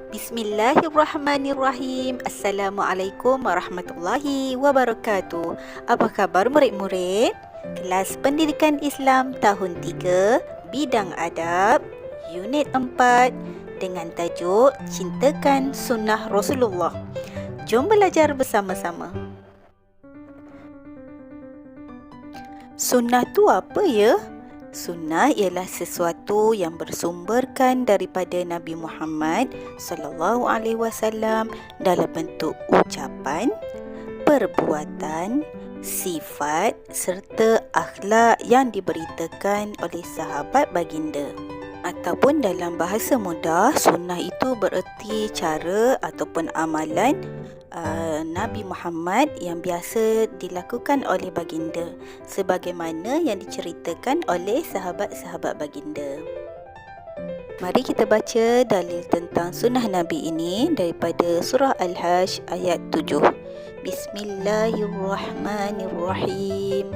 Bismillahirrahmanirrahim. Assalamualaikum warahmatullahi wabarakatuh. Apa khabar murid-murid? Kelas Pendidikan Islam tahun 3, Bidang Adab, Unit 4 dengan tajuk Cintakan Sunnah Rasulullah. Jom belajar bersama-sama. Sunnah tu apa ya? Sunnah ialah sesuatu yang bersumberkan daripada Nabi Muhammad sallallahu alaihi wasallam dalam bentuk ucapan, perbuatan, sifat serta akhlak yang diberitakan oleh sahabat baginda. Ataupun dalam bahasa mudah, sunnah itu bererti cara ataupun amalan Nabi Muhammad yang biasa dilakukan oleh baginda sebagaimana yang diceritakan oleh sahabat-sahabat baginda. Mari kita baca dalil tentang sunnah Nabi ini daripada surah Al-Hajj ayat 7. Bismillahirrahmanirrahim.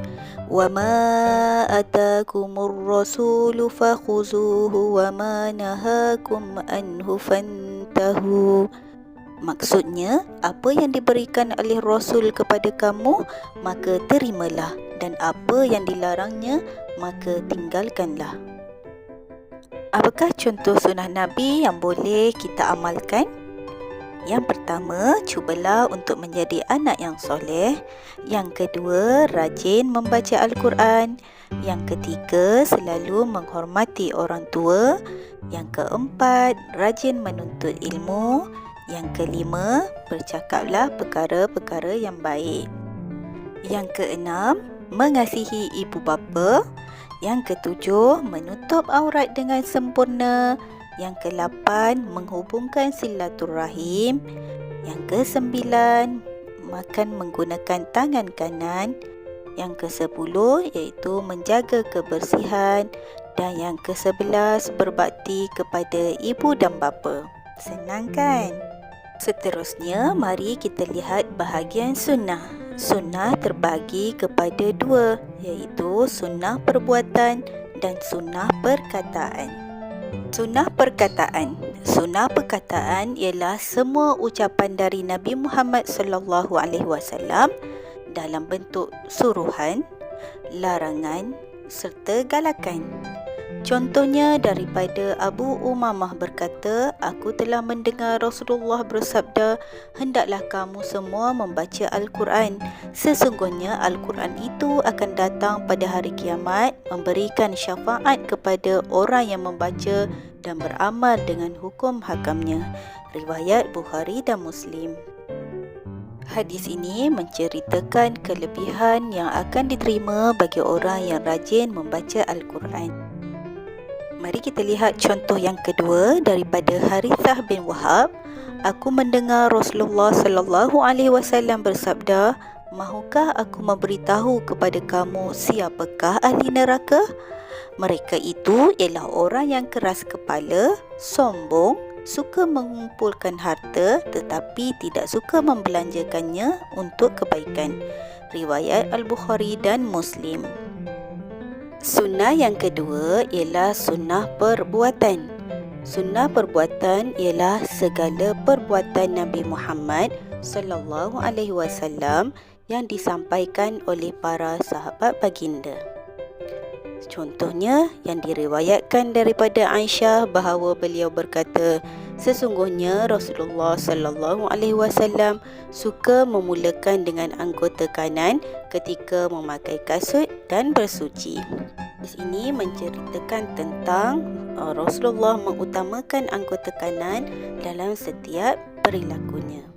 Wa ma atakumur rasulu fakhuzuhu wa ma nahakum anhu fantahu. Maksudnya, apa yang diberikan oleh Rasul kepada kamu, maka terimalah, dan apa yang dilarangnya, maka tinggalkanlah. Apakah contoh sunnah Nabi yang boleh kita amalkan? Yang pertama, cubalah untuk menjadi anak yang soleh. Yang kedua, rajin membaca Al-Quran. Yang ketiga, selalu menghormati orang tua. Yang keempat, rajin menuntut ilmu. Yang kelima, bercakaplah perkara-perkara yang baik. Yang keenam, mengasihi ibu bapa. Yang ketujuh, menutup aurat dengan sempurna. Yang ke-8, menghubungkan silaturahim. Yang ke-9, makan menggunakan tangan kanan. Yang ke-10, iaitu menjaga kebersihan. Dan yang ke-11, berbakti kepada ibu dan bapa. Senang kan? Seterusnya, mari kita lihat bahagian sunnah. Sunnah terbagi kepada dua, iaitu sunnah perbuatan dan sunnah perkataan. Sunnah perkataan. Sunnah perkataan ialah semua ucapan dari Nabi Muhammad sallallahu alaihi wasallam dalam bentuk suruhan, larangan serta galakan. Contohnya daripada Abu Umamah berkata, aku telah mendengar Rasulullah bersabda, hendaklah kamu semua membaca Al-Quran. Sesungguhnya Al-Quran itu akan datang pada hari kiamat, memberikan syafaat kepada orang yang membaca dan beramal dengan hukum hakamnya. Riwayat Bukhari dan Muslim. Hadis ini menceritakan kelebihan yang akan diterima bagi orang yang rajin membaca Al-Quran. Mari kita lihat contoh yang kedua daripada Harithah bin Wahab. Aku mendengar Rasulullah sallallahu alaihi wasallam bersabda, mahukah aku memberitahu kepada kamu siapakah ahli neraka? Mereka itu ialah orang yang keras kepala, sombong, suka mengumpulkan harta tetapi tidak suka membelanjakannya untuk kebaikan. Riwayat Al-Bukhari dan Muslim. Sunnah yang kedua ialah sunnah perbuatan. Sunnah perbuatan ialah segala perbuatan Nabi Muhammad sallallahu alaihi wasallam yang disampaikan oleh para sahabat baginda. Contohnya yang diriwayatkan daripada Aisyah bahawa beliau berkata, sesungguhnya Rasulullah sallallahu alaihi wasallam suka memulakan dengan anggota kanan ketika memakai kasut dan bersuci. Di sini menceritakan tentang Rasulullah mengutamakan anggota kanan dalam setiap perilakunya.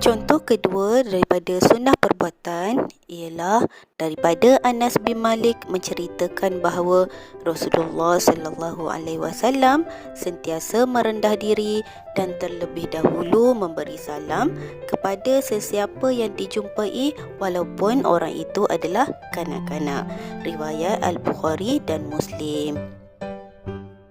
Contoh kedua daripada sunnah perbuatan ialah daripada Anas bin Malik menceritakan bahawa Rasulullah sallallahu alaihi wasallam sentiasa merendah diri dan terlebih dahulu memberi salam kepada sesiapa yang dijumpai walaupun orang itu adalah kanak-kanak. Riwayat Al-Bukhari dan Muslim.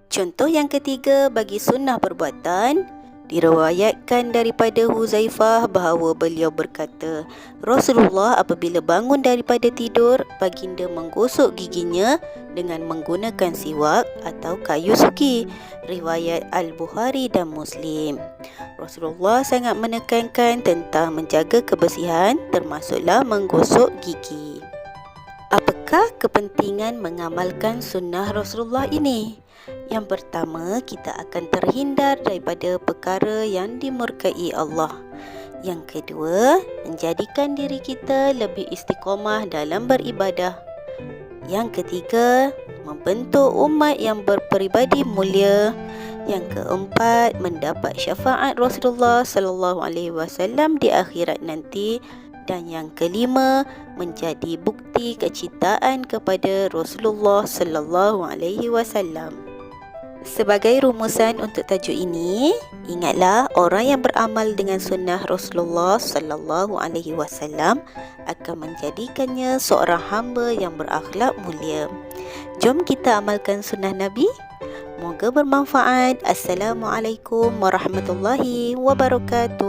Contoh yang ketiga bagi sunnah perbuatan Diriwayatkan daripada Huzaifah bahawa beliau berkata, Rasulullah apabila bangun daripada tidur, baginda menggosok giginya dengan menggunakan siwak atau kayu suki. Riwayat Al-Bukhari dan Muslim. Rasulullah sangat menekankan tentang menjaga kebersihan, termasuklah menggosok gigi. Apakah kepentingan mengamalkan sunnah Rasulullah ini? Yang pertama, kita akan terhindar daripada perkara yang dimurkai Allah. Yang kedua, menjadikan diri kita lebih istiqamah dalam beribadah. Yang ketiga, membentuk umat yang berperibadi mulia. Yang keempat, mendapat syafaat Rasulullah sallallahu alaihi wasallam di akhirat nanti. Dan yang kelima, menjadi bukti kecintaan kepada Rasulullah sallallahu alaihi wasallam. Sebagai rumusan untuk tajuk ini, ingatlah orang yang beramal dengan sunnah Rasulullah sallallahu alaihi wasallam akan menjadikannya seorang hamba yang berakhlak mulia. Jom kita amalkan sunnah Nabi. Moga bermanfaat. Assalamualaikum warahmatullahi wabarakatuh.